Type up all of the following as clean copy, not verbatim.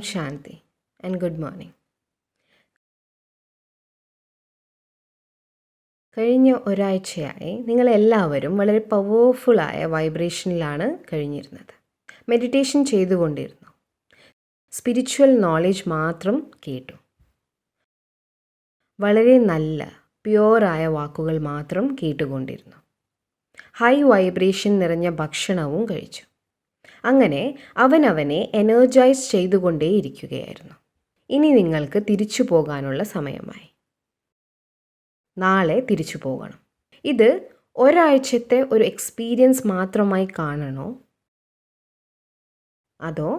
Shanti and good morning. കഴിഞ്ഞ ഒരാഴ്ചയായി നിങ്ങളെല്ലാവരും വളരെ പവർഫുള്ളായ വൈബ്രേഷനിലാണ് കഴിഞ്ഞിരുന്നത്. മെഡിറ്റേഷൻ ചെയ്തുകൊണ്ടിരുന്നു. സ്പിരിച്വൽ നോളജ് മാത്രം കേട്ടു. വളരെ നല്ല പ്യുവറായ വാക്കുകൾ മാത്രം കേട്ടുകൊണ്ടിരുന്നു. ഹൈ വൈബ്രേഷൻ നിറഞ്ഞ ഭക്ഷണവും കഴിച്ചു. അങ്ങനെ അവനവനെ എനർജൈസ് ചെയ്തുകൊണ്ടേയിരിക്കുകയായിരുന്നു. ഇനി നിങ്ങൾക്ക് തിരിച്ചു പോകാനുള്ള സമയമായി. നാളെ തിരിച്ചു പോകണം. ഇത് ഒരാഴ്ചത്തെ ഒരു എക്സ്പീരിയൻസ് മാത്രമായി കാണണോ, അതോ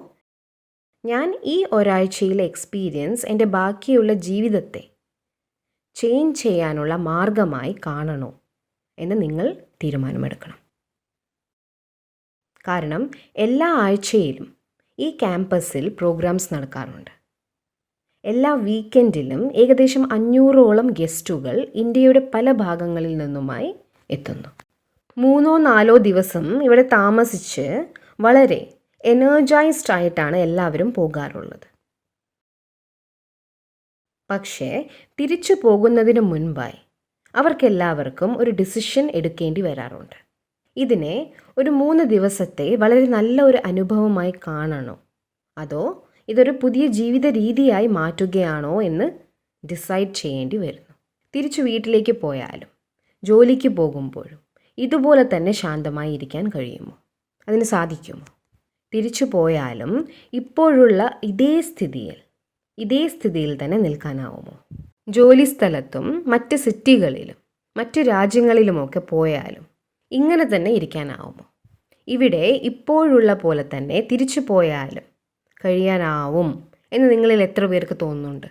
ഞാൻ ഈ ഒരാഴ്ചയിലെ എക്സ്പീരിയൻസ് എൻ്റെ ബാക്കിയുള്ള ജീവിതത്തെ ചേഞ്ച് ചെയ്യാനുള്ള മാർഗമായി കാണണോ എന്ന് നിങ്ങൾ തീരുമാനമെടുക്കണം. കാരണം എല്ലാ ആഴ്ചയിലും ഈ ക്യാമ്പസിൽ പ്രോഗ്രാംസ് നടക്കാറുണ്ട്. എല്ലാ വീക്കെൻഡിലും ഏകദേശം 500ഓളം ഗസ്റ്റുകൾ ഇന്ത്യയുടെ പല ഭാഗങ്ങളിൽ നിന്നുമായി എത്തുന്നു. 3-4 ദിവസം ഇവിടെ താമസിച്ച് വളരെ എനർജൈസ്ഡ് ആയിട്ടാണ് എല്ലാവരും പോകാറുള്ളത്. പക്ഷേ തിരിച്ചു പോകുന്നതിന് മുൻപായി അവർക്കെല്ലാവർക്കും ഒരു ഡിസിഷൻ എടുക്കേണ്ടി വരാറുണ്ട്. ഇതിനെ ഒരു 3 ദിവസത്തെ വളരെ നല്ല ഒരു അനുഭവമായി കാണണോ, അതോ ഇതൊരു പുതിയ ജീവിത രീതിയായി മാറ്റുകയാണോ എന്ന് ഡിസൈഡ് ചെയ്യേണ്ടി വരുന്നു. തിരിച്ചു വീട്ടിലേക്ക് പോയാലും ജോലിക്ക് പോകുമ്പോഴും ഇതുപോലെ തന്നെ ശാന്തമായി ഇരിക്കാൻ കഴിയുമോ? അതിന് സാധിക്കുമോ? തിരിച്ചു പോയാലും ഇപ്പോഴുള്ള ഇതേ സ്ഥിതിയിൽ തന്നെ നിൽക്കാനാവുമോ? ജോലി സ്ഥലത്തും മറ്റ് സിറ്റികളിലും മറ്റ് രാജ്യങ്ങളിലുമൊക്കെ പോയാലും ഇങ്ങനെ തന്നെ ഇരിക്കാനാവുമോ? ഇവിടെ ഇപ്പോഴുള്ള പോലെ തന്നെ തിരിച്ചു പോയാലും കഴിയാനാവും എന്ന് നിങ്ങളിൽ എത്ര പേർക്ക് തോന്നുന്നുണ്ട്?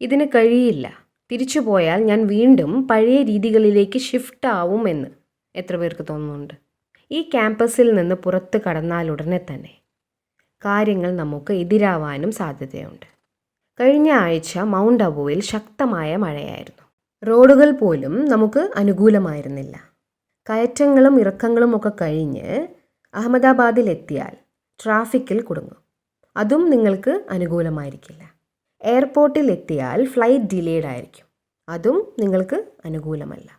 ഇതിന് കഴിയില്ല, തിരിച്ചു പോയാൽ ഞാൻ വീണ്ടും പഴയ രീതികളിലേക്ക് ഷിഫ്റ്റ് ആവും എന്ന് എത്ര പേർക്ക് തോന്നുന്നുണ്ട്? ഈ ക്യാമ്പസിൽ നിന്ന് പുറത്ത് കടന്നാലുടനെ തന്നെ കാര്യങ്ങൾ നമുക്ക് എതിരാവാനും സാധ്യതയുണ്ട്. കഴിഞ്ഞ ആഴ്ച മൗണ്ട് അബുവിൽ ശക്തമായ മഴയായിരുന്നു. റോഡുകൾ പോലും നമുക്ക് അനുകൂലമായിരുന്നില്ല. കയറ്റങ്ങളും ഇറക്കങ്ങളും ഒക്കെ കഴിഞ്ഞ് അഹമ്മദാബാദിൽ എത്തിയാൽ ട്രാഫിക്കിൽ കുടുങ്ങും. അതും നിങ്ങൾക്ക് അനുകൂലമായിരിക്കില്ല. എയർപോർട്ടിൽ എത്തിയാൽ ഫ്ലൈറ്റ് ഡിലേഡ് ആയിരിക്കും. അതും നിങ്ങൾക്ക് അനുകൂലമല്ല.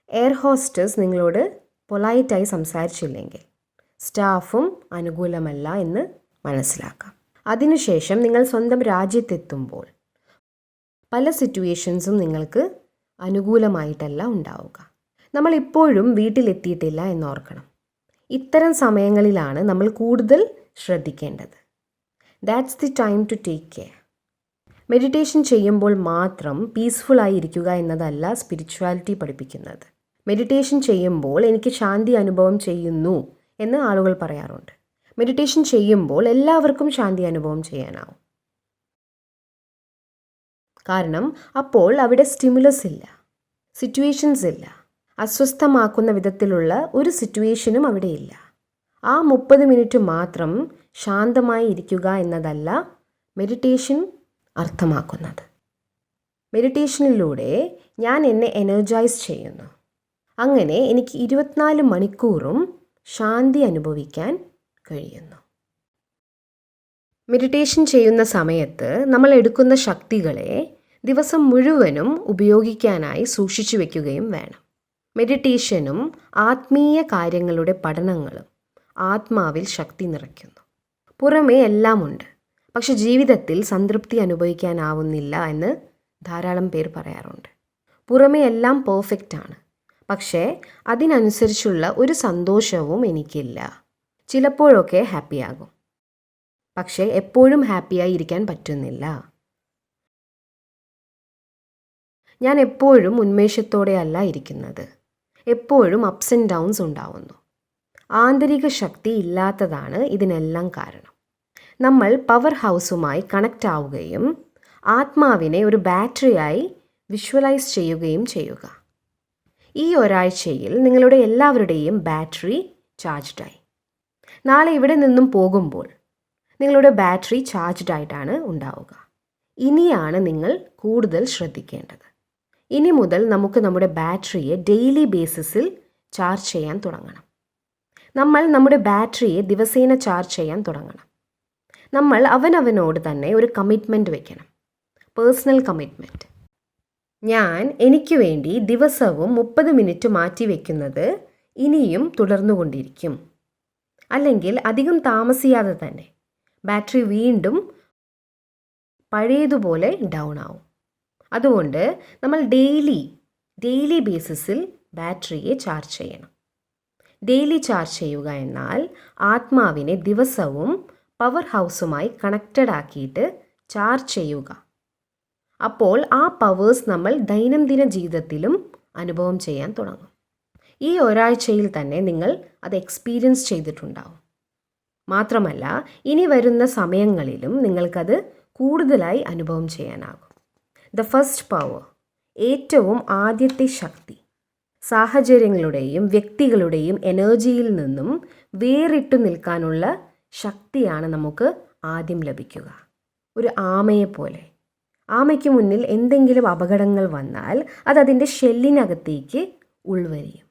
എയർ ഹോസ്റ്റസ് നിങ്ങളോട് പൊളൈറ്റായി സംസാരിച്ചില്ലെങ്കിൽ സ്റ്റാഫും അനുകൂലമല്ല എന്ന് മനസ്സിലാക്കാം. അതിനുശേഷം നിങ്ങൾ സ്വന്തം രാജ്യത്തെത്തുമ്പോൾ പല സിറ്റുവേഷൻസും നിങ്ങൾക്ക് അനുകൂലമായിട്ടല്ല ഉണ്ടാവുക. നമ്മൾ ഇപ്പോഴും വീട്ടിലെത്തിയിട്ടില്ല എന്നോർക്കണം. ഇത്തരം സമയങ്ങളിലാണ് നമ്മൾ കൂടുതൽ ശ്രദ്ധിക്കേണ്ടത്. That's the time to take care. Meditation ചെയ്യുമ്പോൾ മാത്രം പീസ്ഫുള്ളായി ഇരിക്കുക എന്നതല്ല സ്പിരിച്വാലിറ്റി പഠിപ്പിക്കുന്നത്. മെഡിറ്റേഷൻ ചെയ്യുമ്പോൾ എനിക്ക് ശാന്തി അനുഭവം ചെയ്യുന്നു എന്ന് ആളുകൾ പറയാറുണ്ട്. മെഡിറ്റേഷൻ ചെയ്യുമ്പോൾ എല്ലാവർക്കും ശാന്തി അനുഭവം ചെയ്യാനാവും. കാരണം അപ്പോൾ അവിടെ സ്റ്റിമുലസ് ഇല്ല, സിറ്റുവേഷൻസ് ഇല്ല, അസ്വസ്ഥമാക്കുന്ന വിധത്തിലുള്ള ഒരു സിറ്റുവേഷനും അവിടെ ഇല്ല. ആ 30 മിനിറ്റ് മാത്രം ശാന്തമായി ഇരിക്കുക എന്നതല്ല മെഡിറ്റേഷൻ അർത്ഥമാക്കുന്നത്. മെഡിറ്റേഷനിലൂടെ ഞാൻ എന്നെ എനർജൈസ് ചെയ്യുന്നു. അങ്ങനെ എനിക്ക് 24 മണിക്കൂറും ശാന്തി അനുഭവിക്കാൻ കഴിയുന്നു. മെഡിറ്റേഷൻ ചെയ്യുന്ന സമയത്ത് നമ്മൾ എടുക്കുന്ന ശക്തികളെ ദിവസം മുഴുവനും ഉപയോഗിക്കാനായി സൂക്ഷിച്ചു വയ്ക്കുകയും വേണം. മെഡിറ്റേഷനും ആത്മീയ കാര്യങ്ങളുടെ പഠനങ്ങളും ആത്മാവിൽ ശക്തി നിറയ്ക്കുന്നു. പുറമേ എല്ലാമുണ്ട്, പക്ഷെ ജീവിതത്തിൽ സംതൃപ്തി അനുഭവിക്കാനാവുന്നില്ല എന്ന് ധാരാളം പേർ പറയാറുണ്ട്. പുറമേ എല്ലാം പെർഫെക്റ്റ് ആണ്, പക്ഷേ അതിനനുസരിച്ചുള്ള ഒരു സന്തോഷവും എനിക്കില്ല. ചിലപ്പോഴൊക്കെ ഹാപ്പിയാകും, പക്ഷേ എപ്പോഴും ഹാപ്പിയായി ഇരിക്കാൻ പറ്റുന്നില്ല. ഞാൻ എപ്പോഴും ഉന്മേഷത്തോടെയല്ല ഇരിക്കുന്നത്. എപ്പോഴും അപ്സ് ആൻഡ് ഡൗൺസ് ഉണ്ടാവുന്നു. ആന്തരിക ശക്തി ഇല്ലാത്തതാണ് ഇതിനെല്ലാം കാരണം. നമ്മൾ പവർ ഹൗസുമായി കണക്റ്റ് ആവുകയും ആത്മാവിനെ ഒരു ബാറ്ററിയായി വിഷ്വലൈസ് ചെയ്യുകയും ചെയ്യുക. ഈ ഒരാഴ്ചയിൽ നിങ്ങളുടെ എല്ലാവരുടെയും ബാറ്ററി ചാർജ്ഡായി. നാളെ ഇവിടെ നിന്നും പോകുമ്പോൾ നിങ്ങളുടെ ബാറ്ററി ചാർജ്ഡ് ആയിട്ടാണ് ഉണ്ടാവുക. ഇനിയാണ് നിങ്ങൾ കൂടുതൽ ശ്രദ്ധിക്കേണ്ടത്. ഇനി മുതൽ നമുക്ക് നമ്മുടെ ബാറ്ററിയെ ഡെയിലി ബേസിസിൽ ചാർജ് ചെയ്യാൻ തുടങ്ങണം. നമ്മൾ നമ്മുടെ ബാറ്ററിയെ ദിവസേന ചാർജ് ചെയ്യാൻ തുടങ്ങണം. നമ്മൾ അവനവനോട് തന്നെ ഒരു കമ്മിറ്റ്മെൻറ്റ് വെക്കണം. Personal commitment. ഞാൻ എനിക്ക് വേണ്ടി ദിവസവും 30 മിനിറ്റ് മാറ്റി വയ്ക്കുന്നത് ഇനിയും തുടർന്നുകൊണ്ടിരിക്കും. അല്ലെങ്കിൽ അധികം താമസിയാതെ തന്നെ ബാറ്ററി വീണ്ടും പഴയതുപോലെ ഡൗൺ ആവും. അതുകൊണ്ട് നമ്മൾ ഡെയിലി ബേസിസിൽ ബാറ്ററിയെ ചാർജ് ചെയ്യണം. ഡെയിലി ചാർജ് ചെയ്യുക എന്നാൽ ആത്മാവിനെ ദിവസവും പവർ ഹൗസുമായി കണക്റ്റഡ് ആക്കിയിട്ട് ചാർജ് ചെയ്യുക. അപ്പോൾ ആ പവേഴ്സ് നമ്മൾ ദൈനംദിന ജീവിതത്തിലും അനുഭവം ചെയ്യാൻ തുടങ്ങും. ഈ ഒരാഴ്ചയിൽ തന്നെ നിങ്ങൾ അത് എക്സ്പീരിയൻസ് ചെയ്തിട്ടുണ്ടാവും. മാത്രമല്ല ഇനി വരുന്ന സമയങ്ങളിലും നിങ്ങൾക്കത് കൂടുതലായി അനുഭവം ചെയ്യാനാകും. ദ ഫസ്റ്റ് പവർ, ഏറ്റവും ആദ്യത്തെ ശക്തി, സാഹചര്യങ്ങളുടെയും വ്യക്തികളുടെയും എനർജിയിൽ നിന്നും വേറിട്ടു നിൽക്കാനുള്ള ശക്തിയാണ് നമുക്ക് ആദ്യം ലഭിക്കുക. ഒരു ആമയെപ്പോലെ. ആമയ്ക്ക് മുന്നിൽ എന്തെങ്കിലും അപകടങ്ങൾ വന്നാൽ അത് അതിൻ്റെ ഷെല്ലിനകത്തേക്ക് ഉൾവരിയും.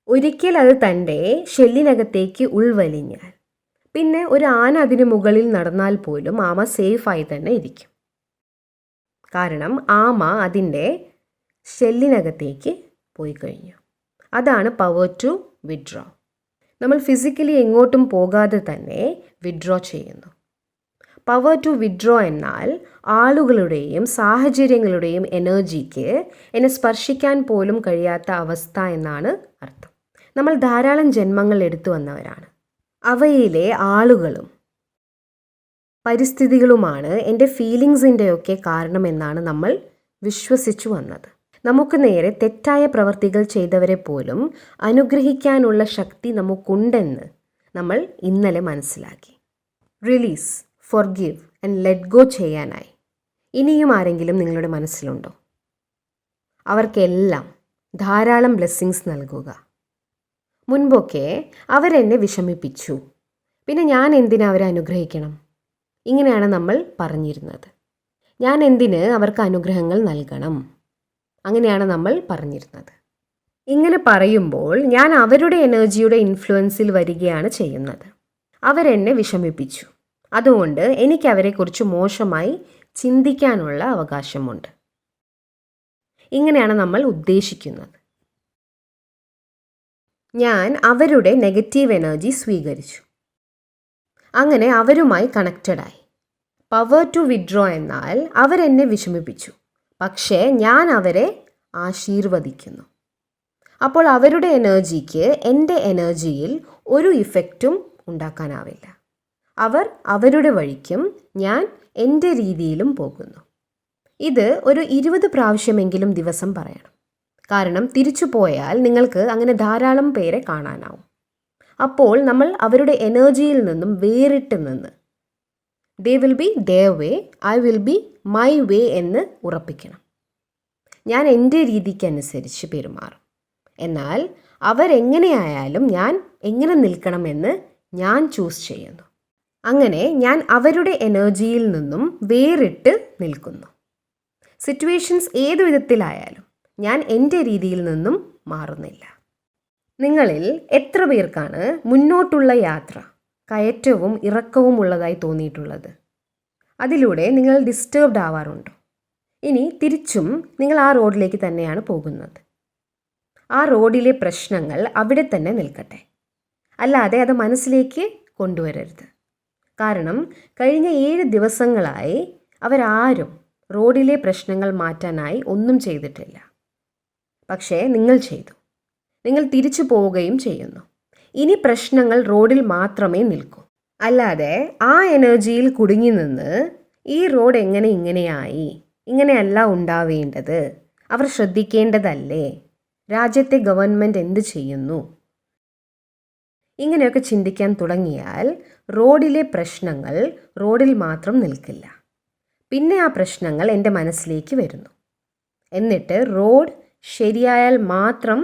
ഒരിക്കൽ അത് തൻ്റെ ഷെല്ലിനകത്തേക്ക് ഉൾവലിഞ്ഞാൽ പിന്നെ ഒരു ആന അതിന് മുകളിൽ നടന്നാൽ പോലും ആമ സേഫായി തന്നെ ഇരിക്കും. കാരണം ആമ അതിൻ്റെ ഷെല്ലിനകത്തേക്ക് പോയി കഴിഞ്ഞു. അതാണ് പവർ ടു വിഡ്രോ. നമ്മൾ ഫിസിക്കലി എങ്ങോട്ടും പോകാതെ തന്നെ വിഡ്രോ ചെയ്യുന്നു. പവർ ടു വിഡ്രോ എന്നാൽ ആളുകളുടെയും സാഹചര്യങ്ങളുടെയും എനർജിക്ക് എന്നെ സ്പർശിക്കാൻ പോലും കഴിയാത്ത അവസ്ഥ എന്നാണ് അർത്ഥം. നമ്മൾ ധാരാളം ജന്മങ്ങൾ എടുത്തു വന്നവരാണ്. അവയിലെ ആളുകളും പരിസ്ഥിതികളുമാണ് എൻ്റെ ഫീലിങ്സിൻ്റെയൊക്കെ കാരണമെന്നാണ് നമ്മൾ വിശ്വസിച്ചു വന്നത്. നമുക്ക് നേരെ തെറ്റായ പ്രവർത്തികൾ ചെയ്തവരെ പോലും അനുഗ്രഹിക്കാനുള്ള ശക്തി നമുക്കുണ്ടെന്ന് നമ്മൾ ഇന്നലെ മനസ്സിലാക്കി. Release, forgive and let go ചെയ്യാനായി ഇനിയും ആരെങ്കിലും നിങ്ങളുടെ മനസ്സിലുണ്ടോ? അവർക്കെല്ലാം ധാരാളം ബ്ലെസ്സിങ്സ് നൽകുക. മുൻപൊക്കെ അവരെന്നെ വിഷമിപ്പിച്ചു, പിന്നെ ഞാൻ എന്തിനാ അവരെ അനുഗ്രഹിക്കണം? ഇങ്ങനെയാണ് നമ്മൾ പറഞ്ഞിരുന്നത്. ഞാൻ എന്തിന് അവർക്ക് അനുഗ്രഹങ്ങൾ നൽകണം? അങ്ങനെയാണ് നമ്മൾ പറഞ്ഞിരുന്നത്. ഇങ്ങനെ പറയുമ്പോൾ ഞാൻ അവരുടെ എനർജിയുടെ ഇൻഫ്ലുവൻസിൽ വരികയാണ് ചെയ്യുന്നത്. അവരെന്നെ വിഷമിപ്പിച്ചു, അതുകൊണ്ട് എനിക്ക് അവരെക്കുറിച്ച് മോശമായി ചിന്തിക്കാനുള്ള അവകാശമുണ്ട്. ഇങ്ങനെയാണ് നമ്മൾ ഉദ്ദേശിക്കുന്നത്. ഞാൻ അവരുടെ നെഗറ്റീവ് എനർജി സ്വീകരിച്ചു. അങ്ങനെ അവരുമായി കണക്റ്റഡായി. പവർ ടു വിഡ്രോ എന്നാൽ അവരെന്നെ വിഷമിപ്പിച്ചു, പക്ഷേ ഞാൻ അവരെ ആശീർവദിക്കുന്നു. അപ്പോൾ അവരുടെ എനർജിക്ക് എൻ്റെ എനർജിയിൽ ഒരു ഇഫക്റ്റും ഉണ്ടാക്കാനാവില്ല. അവർ അവരുടെ വഴിക്കും ഞാൻ എൻ്റെ രീതിയിലും പോകുന്നു. ഇത് ഒരു 20 പ്രാവശ്യമെങ്കിലും ദിവസം പറയണം. കാരണം തിരിച്ചു പോയാൽ നിങ്ങൾക്ക് അങ്ങനെ ധാരാളം പേരെ കാണാനാവും. അപ്പോൾ നമ്മൾ അവരുടെ എനർജിയിൽ നിന്നും വേറിട്ട് നിന്ന് they will be their way, I will be my വേ എന്ന് ഉറപ്പിക്കണം. ഞാൻ എൻ്റെ രീതിക്കനുസരിച്ച് പെരുമാറും. എന്നാൽ അവരെങ്ങനെയായാലും ഞാൻ എങ്ങനെ നിൽക്കണമെന്ന് ഞാൻ ചൂസ് ചെയ്യുന്നു. അങ്ങനെ ഞാൻ അവരുടെ എനർജിയിൽ നിന്നും വേറിട്ട് നിൽക്കുന്നു. സിറ്റുവേഷൻസ് ഏതു വിധത്തിലായാലും ഞാൻ എൻ്റെ രീതിയിൽ നിന്നും മാറുന്നില്ല. നിങ്ങളിൽ എത്ര പേർക്കാണ് മുന്നോട്ടുള്ള യാത്ര കയറ്റവും ഇറക്കവും ഉള്ളതായി തോന്നിയിട്ടുള്ളത്? അതിലൂടെ നിങ്ങൾ ഡിസ്റ്റർബ്ഡ് ആവാറുണ്ടോ? ഇനി തിരിച്ചും നിങ്ങൾ ആ റോഡിലേക്ക് തന്നെയാണ് പോകുന്നത്. ആ റോഡിലെ പ്രശ്നങ്ങൾ അവിടെ തന്നെ നിൽക്കട്ടെ, അല്ലാതെ അത് മനസ്സിലേക്ക് കൊണ്ടുവരരുത്. കാരണം കഴിഞ്ഞ 7 ദിവസങ്ങളായി അവരാരും റോഡിലെ പ്രശ്നങ്ങൾ മാറ്റാനായി ഒന്നും ചെയ്തിട്ടില്ല. പക്ഷേ നിങ്ങൾ ചെയ്തു. നിങ്ങൾ തിരിച്ചു പോവുകയും ചെയ്യുന്നു. ഇനി പ്രശ്നങ്ങൾ റോഡിൽ മാത്രമേ നിൽക്കൂ. അല്ലാതെ ആ എനർജിയിൽ കുടുങ്ങി നിന്ന് ഈ റോഡ് എങ്ങനെ ഇങ്ങനെയായി, ഇങ്ങനെയല്ല ഉണ്ടാവേണ്ടത്, അവർ ശ്രദ്ധിക്കേണ്ടതല്ലേ, രാജ്യത്തെ ഗവൺമെൻറ് എന്ത് ചെയ്യുന്നു, ഇങ്ങനെയൊക്കെ ചിന്തിക്കാൻ തുടങ്ങിയാൽ റോഡിലെ പ്രശ്നങ്ങൾ റോഡിൽ മാത്രം നിൽക്കില്ല. പിന്നെ ആ പ്രശ്നങ്ങൾ എൻ്റെ മനസ്സിലേക്ക് വരുന്നു. എന്നിട്ട് റോഡ് ശരിയായാൽ മാത്രം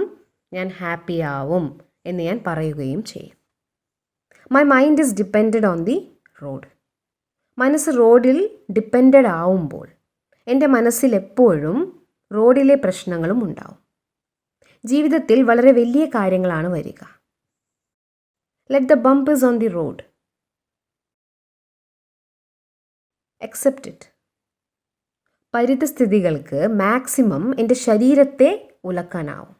ഞാൻ ഹാപ്പി ആവും എന്ന് ഞാൻ പറയുകയും ചെയ്യും. My mind is depended on the road. മനസ്സ് റോഡിൽ ഡിപ്പെൻഡഡ് ആവുമ്പോൾ എൻ്റെ മനസ്സിൽ എപ്പോഴും റോഡിലെ പ്രശ്നങ്ങളും ഉണ്ടാവും. ജീവിതത്തിൽ വളരെ വലിയ കാര്യങ്ങളാണ് വരിക. Let the bumpers on the road accept it. പരിതസ്ഥിതികൾക്ക് മാക്സിമം എൻ്റെ ശരീരത്തെ ഉലക്കാനാവും,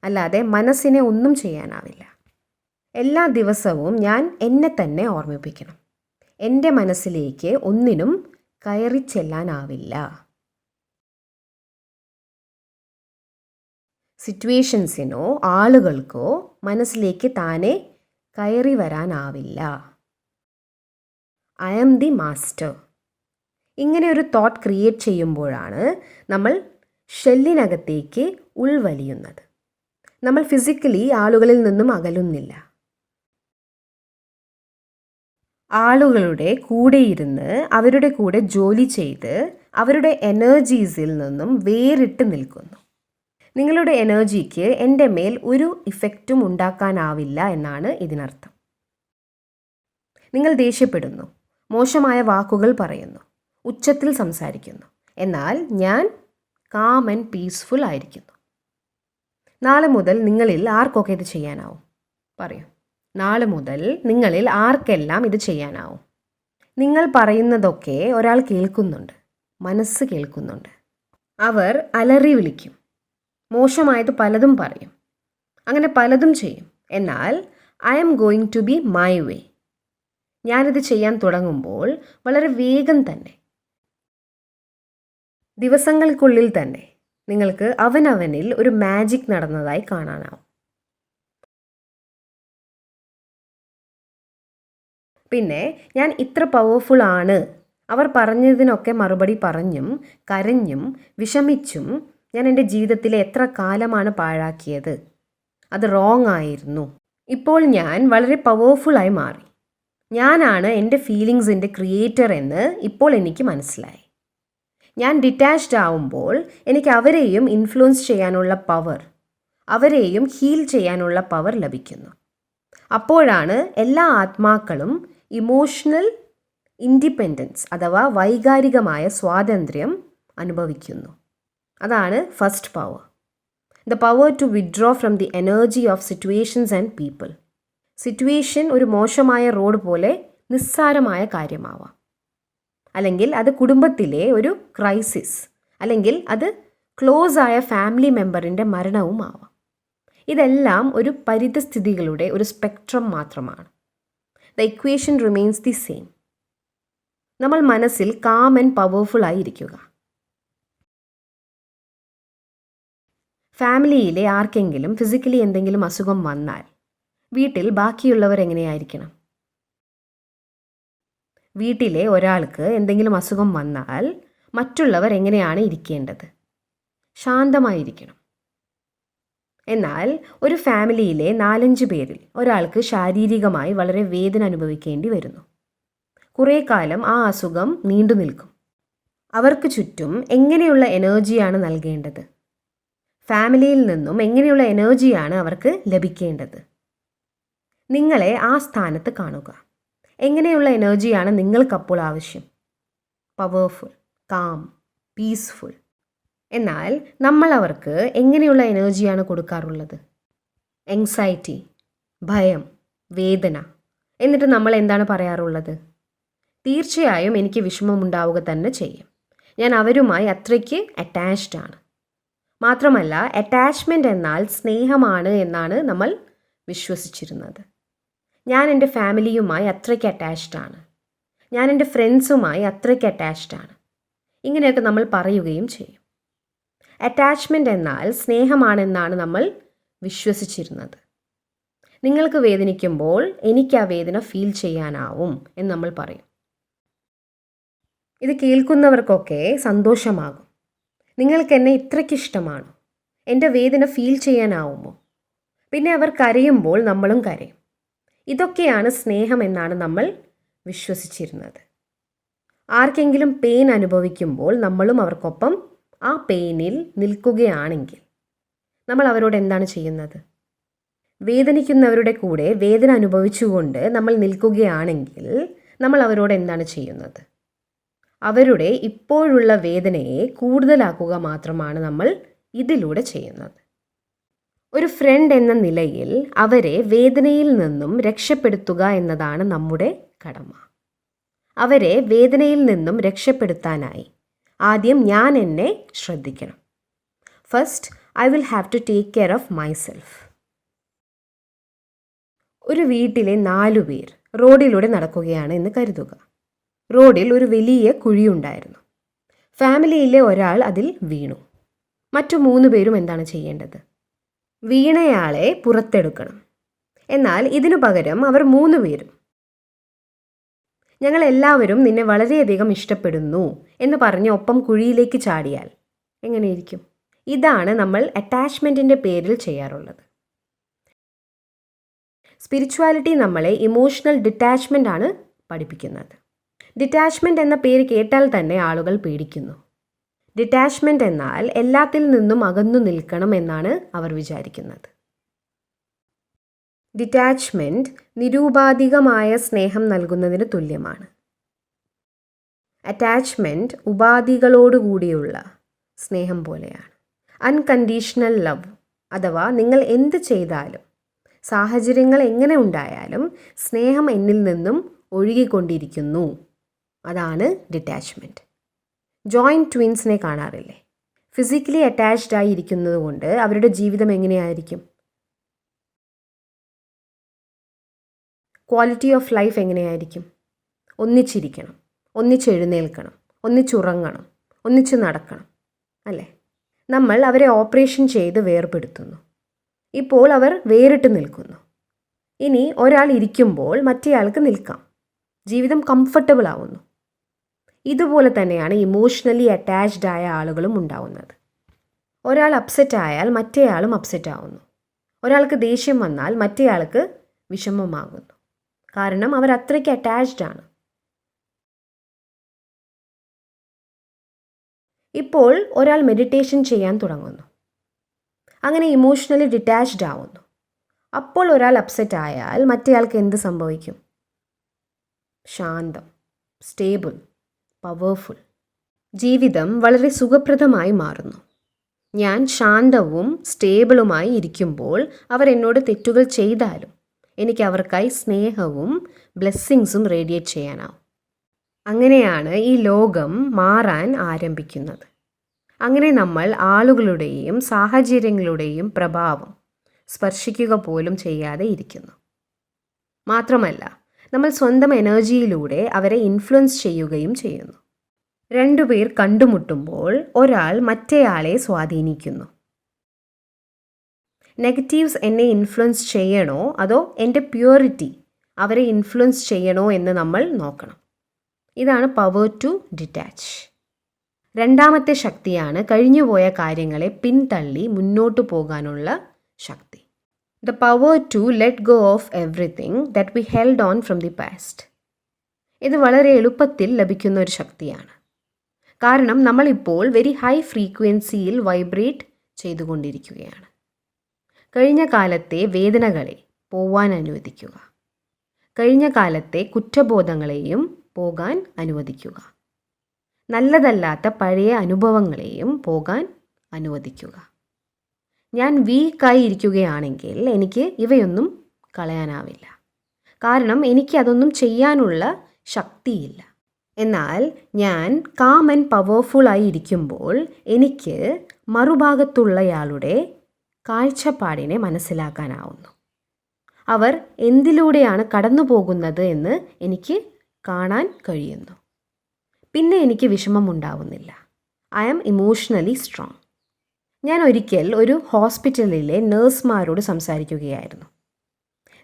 അല്ലാതെ മനസ്സിനെ ഒന്നും ചെയ്യാനാവില്ല. എല്ലാ ദിവസവും ഞാൻ എന്നെ തന്നെ ഓർമ്മിപ്പിക്കണം, എൻ്റെ മനസ്സിലേക്ക് ഒന്നിനും കയറി ചെല്ലാനാവില്ല. സിറ്റുവേഷൻസിനോ ആളുകൾക്കോ മനസ്സിലേക്ക് താനെ കയറി വരാനാവില്ല. I am the master. ഇങ്ങനെ ഒരു തോട്ട് ക്രിയേറ്റ് ചെയ്യുമ്പോഴാണ് നമ്മൾ ഷെല്ലിനകത്തേക്ക് ഉൾവലിയുന്നത്. നമ്മൾ ഫിസിക്കലി ആളുകളിൽ നിന്നും അകലുന്നില്ല. ആളുകളുടെ കൂടെ ഇരുന്ന് അവരുടെ കൂടെ ജോലി ചെയ്ത് അവരുടെ എനർജീസിൽ നിന്നും വേറിട്ട് നിൽക്കുന്നു. നിങ്ങളുടെ എനർജിക്ക് എൻ്റെ മേൽ ഒരു ഇഫക്റ്റും ഉണ്ടാക്കാനാവില്ല എന്നാണ് ഇതിനർത്ഥം. നിങ്ങൾ ദേഷ്യപ്പെടുന്നു, മോശമായ വാക്കുകൾ പറയുന്നു, ഉച്ചത്തിൽ സംസാരിക്കുന്നു, എന്നാൽ ഞാൻ കാം ആൻഡ് പീസ്ഫുൾ ആയിരിക്കുന്നു. നാളെ മുതൽ നിങ്ങളിൽ ആർക്കൊക്കെ ഇത് ചെയ്യാനാവും? പറയൂ. നാളെ മുതൽ നിങ്ങളിൽ ആർക്കെല്ലാം ഇത് ചെയ്യാനാവും? നിങ്ങൾ പറയുന്നതൊക്കെ ഒരാൾ കേൾക്കുന്നുണ്ട്, മനസ്സ് കേൾക്കുന്നുണ്ട്. അവർ അലറി വിളിക്കും, മോശമായത് പലതും പറയും, അങ്ങനെ പലതും ചെയ്യും. എന്നാൽ I am going to be my way. ഞാനിത് ചെയ്യാൻ തുടങ്ങുമ്പോൾ വളരെ വേഗം തന്നെ, ദിവസങ്ങൾക്കുള്ളിൽ തന്നെ നിങ്ങൾക്ക് അവനവനിൽ ഒരു മാജിക് നടന്നതായി കാണാനാവും. പിന്നെ ഞാൻ ഇത്ര പവർഫുൾ ആണ്, അവർ പറഞ്ഞതിനൊക്കെ മറുപടി പറഞ്ഞും കരഞ്ഞും വിഷമിച്ചും ഞാൻ എൻ്റെ ജീവിതത്തിലെ എത്ര കാലമാണ് പാഴാക്കിയത്, അത് റോങ് ആയിരുന്നു. ഇപ്പോൾ ഞാൻ വളരെ പവർഫുള്ളായി മാറി. ഞാനാണ് എൻ്റെ ഫീലിങ്സിൻ്റെ ക്രിയേറ്റർ എന്ന് ഇപ്പോൾ എനിക്ക് മനസ്സിലായി. ഞാൻ ഡിറ്റാച്ച്ഡ് ആവുമ്പോൾ എനിക്ക് അവരെയും ഇൻഫ്ലുവൻസ് ചെയ്യാനുള്ള പവർ, അവരെയും ഹീൽ ചെയ്യാനുള്ള പവർ ലഭിക്കുന്നു. അപ്പോഴാണ് എല്ലാ ആത്മാക്കളും ഇമോഷണൽ ഇൻഡിപെൻഡൻസ് അഥവാ വൈകാരികമായ സ്വാതന്ത്ര്യം അനുഭവിക്കുന്നു. അതാണ് first power. The power to withdraw from the energy of situations and people. Situation ഒരു മോശമായ റോഡ് പോലെ നിസ്സാരമായ കാര്യമാവാം, അല്ലെങ്കിൽ അത് കുടുംബത്തിലെ ഒരു ക്രൈസിസ്, അല്ലെങ്കിൽ അത് ക്ലോസ് ആയ ഫാമിലി മെമ്പറിൻ്റെ മരണവും ആവാം. ഇതെല്ലാം ഒരു പരിതസ്ഥിതികളുടെ ഒരു സ്പെക്ട്രം മാത്രമാണ്. The equation remains the same. നമ്മൾ മനസ്സിൽ കാം ആൻഡ് പവർഫുൾ ആയിരിക്കുക. ഫാമിലിയിലെ ആർക്കെങ്കിലും ഫിസിക്കലി എന്തെങ്കിലും അസുഖം വന്നാൽ വീട്ടിൽ ബാക്കിയുള്ളവർ എങ്ങനെയായിരിക്കണം? വീട്ടിലെ ഒരാൾക്ക് എന്തെങ്കിലും അസുഖം വന്നാൽ മറ്റുള്ളവർ എങ്ങനെയാണ് ഇരിക്കേണ്ടത്? ശാന്തമായിരിക്കണം. എന്നാൽ ഒരു ഫാമിലിയിലെ 4-5 പേരിൽ ഒരാൾക്ക് ശാരീരികമായി വളരെ വേദന അനുഭവിക്കേണ്ടി വരുന്നു. കുറേ കാലം ആ അസുഖം നീണ്ടു നിൽക്കും. അവർക്ക് ചുറ്റും എങ്ങനെയുള്ള എനർജിയാണ് നൽകേണ്ടത്? ഫാമിലിയിൽ നിന്നും എങ്ങനെയുള്ള എനർജിയാണ് അവർക്ക് ലഭിക്കേണ്ടത്? നിങ്ങളെ ആ സ്ഥാനത്ത് കാണുക. എങ്ങനെയുള്ള എനർജിയാണ് നിങ്ങൾക്കപ്പോൾ ആവശ്യം? Powerful, calm, peaceful. എന്നാൽ നമ്മൾ അവർക്ക് എങ്ങനെയുള്ള എനർജിയാണ് കൊടുക്കാറുള്ളത്? എങ്സൈറ്റി, ഭയം, വേദന. എന്നിട്ട് നമ്മൾ എന്താണ് പറയാറുള്ളത്? തീർച്ചയായും എനിക്ക് വിഷമമുണ്ടാവുക തന്നെ ചെയ്യും. ഞാൻ അവരുമായി അത്രയ്ക്ക് അറ്റാച്ച്ഡ് ആണ്. മാത്രമല്ല, അറ്റാച്ച്മെൻ്റ് എന്നാൽ സ്നേഹമാണ് എന്നാണ് നമ്മൾ വിശ്വസിച്ചിരുന്നത്. ഞാൻ എൻ്റെ ഫാമിലിയുമായി അത്രയ്ക്ക് അറ്റാച്ച്ഡ് ആണ്, ഞാൻ എൻ്റെ ഫ്രണ്ട്സുമായി അത്രയ്ക്ക് അറ്റാച്ച്ഡ് ആണ്. ഇങ്ങനെയൊക്കെ നമ്മൾ പറയുകയും ചെയ്യും. അറ്റാച്ച്മെൻ്റ് എന്നാൽ സ്നേഹമാണെന്നാണ് നമ്മൾ വിശ്വസിച്ചിരുന്നത്. നിങ്ങൾക്ക് വേദനിക്കുമ്പോൾ എനിക്ക് ആ വേദന ഫീൽ ചെയ്യാനാവും എന്ന് നമ്മൾ പറയും. ഇത് കേൾക്കുന്നവർക്കൊക്കെ സന്തോഷമാകും. നിങ്ങൾക്ക് എന്നെ ഇത്രയ്ക്ക് ഇഷ്ടമാണോ? എൻ്റെ വേദന ഫീൽ ചെയ്യാനാവുമോ? പിന്നെ അവർ കരയുമ്പോൾ നമ്മളും കരയും. ഇതൊക്കെയാണ് സ്നേഹം എന്നാണ് നമ്മൾ വിശ്വസിച്ചിരുന്നത്. ആർക്കെങ്കിലും പെയിൻ അനുഭവിക്കുമ്പോൾ നമ്മളും അവർക്കൊപ്പം ആ പെയിനിൽ നിൽക്കുകയാണെങ്കിൽ നമ്മൾ അവരോട് എന്താണ് ചെയ്യുന്നത്? വേദനിക്കുന്നവരുടെ കൂടെ വേദന അനുഭവിച്ചുകൊണ്ട് നമ്മൾ നിൽക്കുകയാണെങ്കിൽ നമ്മൾ അവരോട് എന്താണ് ചെയ്യുന്നത്? അവരുടെ ഇപ്പോഴുള്ള വേദനയെ കൂടുതലാക്കുക മാത്രമാണ് നമ്മൾ ഇതിലൂടെ ചെയ്യുന്നത്. ഒരു ഫ്രണ്ട് എന്ന നിലയിൽ അവരെ വേദനയിൽ നിന്നും രക്ഷപ്പെടുത്തുക എന്നതാണ് നമ്മുടെ കടമ. അവരെ വേദനയിൽ നിന്നും രക്ഷപ്പെടുത്താനായി ആദ്യം ഞാൻ എന്നെ ശ്രദ്ധിക്കണം. First I will have to take care of myself. ഒരു വീട്ടിലെ 4 പേർ റോഡിലൂടെ നടക്കുകയാണ് എന്ന് കരുതുക. റോഡിൽ ഒരു വലിയ കുഴിയുണ്ടായിരുന്നു. ഫാമിലിയിലെ ഒരാൾ അതിൽ വീണു. മറ്റു 3 പേരും എന്താണ് ചെയ്യേണ്ടത്? വീണയാളെ പുറത്തെടുക്കണം. എന്നാൽ ഇതിനു പകരം അവർ 3 പേരും ഞങ്ങൾ എല്ലാവരും നിന്നെ വളരെയധികം ഇഷ്ടപ്പെടുന്നു എന്ന് പറഞ്ഞ് ഒപ്പം കുഴിയിലേക്ക് ചാടിയാൽ എങ്ങനെയിരിക്കും? ഇതാണ് നമ്മൾ അറ്റാച്ച്മെൻറ്റിൻ്റെ പേരിൽ ചെയ്യാറുള്ളത്. സ്പിരിച്വാലിറ്റി നമ്മളെ ഇമോഷണൽ ഡിറ്റാച്ച്മെൻ്റ് ആണ് പഠിപ്പിക്കുന്നത്. ഡിറ്റാച്ച്മെൻറ്റ് എന്ന പേര് കേട്ടാൽ തന്നെ ആളുകൾ പേടിക്കുന്നു. ഡിറ്റാച്ച്മെൻറ്റ് എന്നാൽ എല്ലാത്തിൽ നിന്നും അകന്നു നിൽക്കണം എന്നാണ് അവർ വിചാരിക്കുന്നത്. ഡിറ്റാച്ച്മെൻറ്റ് നിരുപാധികമായ സ്നേഹം നൽകുന്നതിന് തുല്യമാണ്. അറ്റാച്ച്മെൻറ്റ് ഉപാധികളോടുകൂടിയുള്ള സ്നേഹം പോലെയാണ്. അൺകണ്ടീഷണൽ ലവ് അഥവാ നിങ്ങൾ എന്ത് ചെയ്താലും, സാഹചര്യങ്ങൾ എങ്ങനെ ഉണ്ടായാലും സ്നേഹം എന്നിൽ നിന്നും ഒഴുകിക്കൊണ്ടിരിക്കുന്നു. അതാണ് ഡിറ്റാച്ച്മെൻറ്റ്. ജോയിൻറ്റ് ട്വിൻസിനെ കാണാറില്ലേ? ഫിസിക്കലി അറ്റാച്ച്ഡ് ആയി ഇരിക്കുന്നത് കൊണ്ട് അവരുടെ ജീവിതം എങ്ങനെയായിരിക്കും? ക്വാളിറ്റി ഓഫ് ലൈഫ് എങ്ങനെയായിരിക്കും? ഒന്നിച്ചിരിക്കണം, ഒന്നിച്ചെഴുന്നേൽക്കണം, ഒന്നിച്ചുറങ്ങണം, ഒന്നിച്ച് നടക്കണം, അല്ലേ? നമ്മൾ അവരെ ഓപ്പറേഷൻ ചെയ്ത് വേർപെടുത്തുന്നു. ഇപ്പോൾ അവർ വേറിട്ട് നിൽക്കുന്നു. ഇനി ഒരാൾ ഇരിക്കുമ്പോൾ മറ്റേയാൾക്ക് നിൽക്കാം. ജീവിതം കംഫർട്ടബിൾ ആവുന്നു. ഇതുപോലെ തന്നെയാണ് ഇമോഷണലി അറ്റാച്ച്ഡ് ആയ ആളുകളും ഉണ്ടാവുന്നത്. ഒരാൾ അപ്സെറ്റ് ആയാൽ മറ്റേയാളും അപ്സെറ്റ് ആവുന്നു. ഒരാൾക്ക് ദേഷ്യം വന്നാൽ മറ്റേയാൾക്ക് വിഷമമാകുന്നു. കാരണം അവർ അത്രയ്ക്ക് അറ്റാച്ച്ഡ് ആണ്. ഇപ്പോൾ ഒരാൾ മെഡിറ്റേഷൻ ചെയ്യാൻ തുടങ്ങുന്നു. അങ്ങനെ ഇമോഷണലി ഡിറ്റാച്ച്ഡ് ആവുന്നു. അപ്പോൾ ഒരാൾ അപ്സെറ്റ് ആയാൽ മറ്റേയാൾക്ക് എന്ത് സംഭവിക്കും? ശാന്തം, സ്റ്റേബിൾ, പവർഫുൾ. ജീവിതം വളരെ സുഖപ്രദമായി മാറുന്നു. ഞാൻ ശാന്തവും സ്റ്റേബിളുമായി ഇരിക്കുമ്പോൾ അവർ എന്നോട് തെറ്റുകൾ ചെയ്താലും എനിക്ക് അവർക്കായി സ്നേഹവും ബ്ലെസ്സിങ്സും റേഡിയേറ്റ് ചെയ്യാനാവും. അങ്ങനെയാണ് ഈ ലോകം മാറാൻ ആരംഭിക്കുന്നത്. അങ്ങനെ നമ്മൾ ആളുകളുടെയും സാഹചര്യങ്ങളുടെയും പ്രഭാവം സ്പർശിക്കുക പോലും ചെയ്യാതെ ഇരിക്കുന്നു. മാത്രമല്ല, നമ്മൾ സ്വന്തം എനർജിയിലൂടെ അവരെ ഇൻഫ്ലുവൻസ് ചെയ്യുകയും ചെയ്യുന്നു. 2 പേർ കണ്ടുമുട്ടുമ്പോൾ ഒരാൾ മറ്റേയാളെ സ്വാധീനിക്കുന്നു. നെഗറ്റീവ്സ് എന്നെ ഇൻഫ്ലുവൻസ് ചെയ്യണോ അതോ എൻ്റെ പ്യൂരിറ്റി അവരെ ഇൻഫ്ലുവൻസ് ചെയ്യണോ എന്ന് നമ്മൾ നോക്കണം. ഇതാണ് പവർ ടു ഡിറ്റാച്ച്. രണ്ടാമത്തെ ശക്തിയാണ് കഴിഞ്ഞുപോയ കാര്യങ്ങളെ പിന്തള്ളി മുന്നോട്ട് പോകാനുള്ള ശക്തി. The power to let go of everything that we held on from the past. ഇത് വളരെ എളുപ്പത്തിൽ ലഭിക്കുന്ന ഒരു ശക്തിയാണ്. കാരണം നമ്മളിപ്പോൾ വെരി ഹൈ ഫ്രീക്വൻസിയിൽ വൈബ്രേറ്റ് ചെയ്തുകൊണ്ടിരിക്കുകയാണ്. കഴിഞ്ഞ കാലത്തെ വേദനകളെ പോവാൻ അനുവദിക്കുക. കഴിഞ്ഞ കാലത്തെ കുറ്റബോധങ്ങളെയും പോകാൻ അനുവദിക്കുക. നല്ലതല്ലാത്ത പഴയ അനുഭവങ്ങളെയും പോകാൻ അനുവദിക്കുക. ഞാൻ വീക്കായി ഇരിക്കുകയാണെങ്കിൽ എനിക്ക് ഇവയൊന്നും കളയാനാവില്ല. കാരണം എനിക്ക് അതൊന്നും ചെയ്യാനുള്ള ശക്തിയില്ല. എന്നാൽ ഞാൻ കാം ആൻഡ് പവർഫുൾ ആയി ഇരിക്കുമ്പോൾ എനിക്ക് മറുഭാഗത്തുള്ളയാളുടെ കാഴ്ചപ്പാടിനെ മനസ്സിലാക്കാനാവുന്നു. അവർ എന്തിലൂടെയാണ് കടന്നു പോകുന്നത് എന്ന് എനിക്ക് കാണാൻ കഴിയുന്നു. പിന്നെ എനിക്ക് വിഷമമുണ്ടാവുന്നില്ല. I am emotionally strong. ഞാൻ ഒരിക്കൽ ഒരു ഹോസ്പിറ്റലിലെ നഴ്സുമാരോട് സംസാരിക്കുകയായിരുന്നു.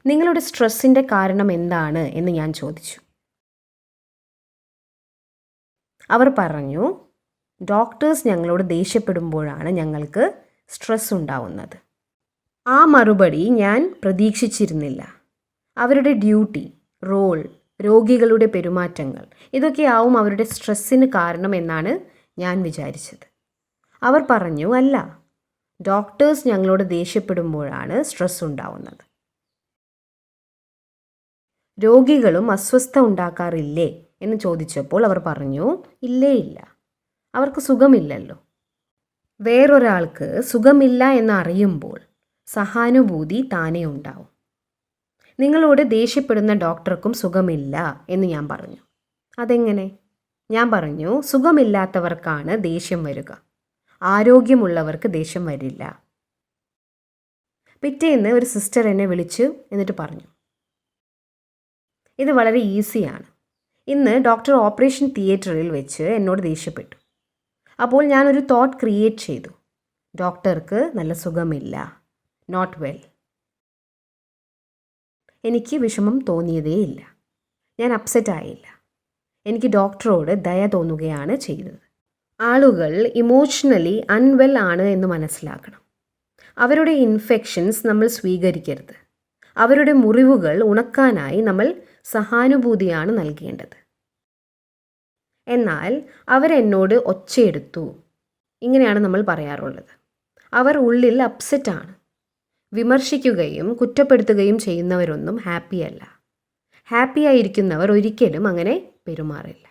നിങ്ങളുടെ സ്ട്രെസ്സിൻ്റെ കാരണം എന്താണ് എന്ന് ഞാൻ ചോദിച്ചു. അവർ പറഞ്ഞു, ഡോക്ടേഴ്സ് ഞങ്ങളോട് ദേഷ്യപ്പെടുമ്പോഴാണ് ഞങ്ങൾക്ക് സ്ട്രെസ് ഉണ്ടാവുന്നത്. ആ മറുപടി ഞാൻ പ്രതീക്ഷിച്ചിരുന്നില്ല. അവരുടെ ഡ്യൂട്ടി, റോൾ, രോഗികളുടെ പെരുമാറ്റങ്ങൾ ഇതൊക്കെയാവും അവരുടെ സ്ട്രെസ്സിന് കാരണം എന്നാണ് ഞാൻ വിചാരിച്ചത്. അവർ പറഞ്ഞു, അല്ല, ഡോക്ടേഴ്സ് ഞങ്ങളോട് ദേഷ്യപ്പെടുമ്പോഴാണ് സ്ട്രെസ് ഉണ്ടാവുന്നത്. രോഗികളും അസ്വസ്ഥ ഉണ്ടാക്കാറില്ലേ എന്ന് ചോദിച്ചപ്പോൾ അവർ പറഞ്ഞു, ഇല്ലേ ഇല്ല, അവർക്ക് സുഖമില്ലല്ലോ. വേറൊരാൾക്ക് സുഖമില്ല എന്നറിയുമ്പോൾ സഹാനുഭൂതി താനേ ഉണ്ടാവും. നിങ്ങളോട് ദേഷ്യപ്പെടുന്ന ഡോക്ടർക്കും സുഖമില്ല എന്ന് ഞാൻ പറഞ്ഞു. അതെങ്ങനെ? ഞാൻ പറഞ്ഞു, സുഖമില്ലാത്തവർക്കാണ് ദേഷ്യം വരിക, ആരോഗ്യമുള്ളവർക്ക് ദേഷ്യം വരില്ല. പിറ്റേന്ന് ഒരു സിസ്റ്റർ എന്നെ വിളിച്ചു എന്നിട്ട് പറഞ്ഞു, ഇത് വളരെ ഈസിയാണ്. ഇന്ന് ഡോക്ടർ ഓപ്പറേഷൻ തിയേറ്ററിൽ വെച്ച് എന്നോട് ദേഷ്യപ്പെട്ടു. അപ്പോൾ ഞാനൊരു തോട്ട് ക്രിയേറ്റ് ചെയ്തു. ഡോക്ടർക്ക് നല്ല സുഖമില്ല, നോട്ട് വെൽ. എനിക്ക് വിഷമം തോന്നിയതേയില്ല. ഞാൻ അപ്സെറ്റ് ആയില്ല. എനിക്ക് ഡോക്ടറോട് ദയ തോന്നുകയാണ് ചെയ്തത്. ആളുകൾ ഇമോഷണലി അൺവെൽ ആണ് എന്ന് മനസ്സിലാക്കണം. അവരുടെ ഇൻഫെക്ഷൻസ് നമ്മൾ സ്വീകരിക്കരുത്. അവരുടെ മുറിവുകൾ ഉണക്കാനായി നമ്മൾ സഹാനുഭൂതിയാണ് നൽകേണ്ടത്. എന്നാൽ അവരെന്നോട് ഒച്ചയെടുത്തു, ഇങ്ങനെയാണ് നമ്മൾ പറയാറുള്ളത്. അവർ ഉള്ളിൽ അപ്സെറ്റാണ്. വിമർശിക്കുകയും കുറ്റപ്പെടുത്തുകയും ചെയ്യുന്നവരൊന്നും ഹാപ്പിയല്ല. ഹാപ്പിയായിരിക്കുന്നവർ ഒരിക്കലും അങ്ങനെ പെരുമാറില്ല.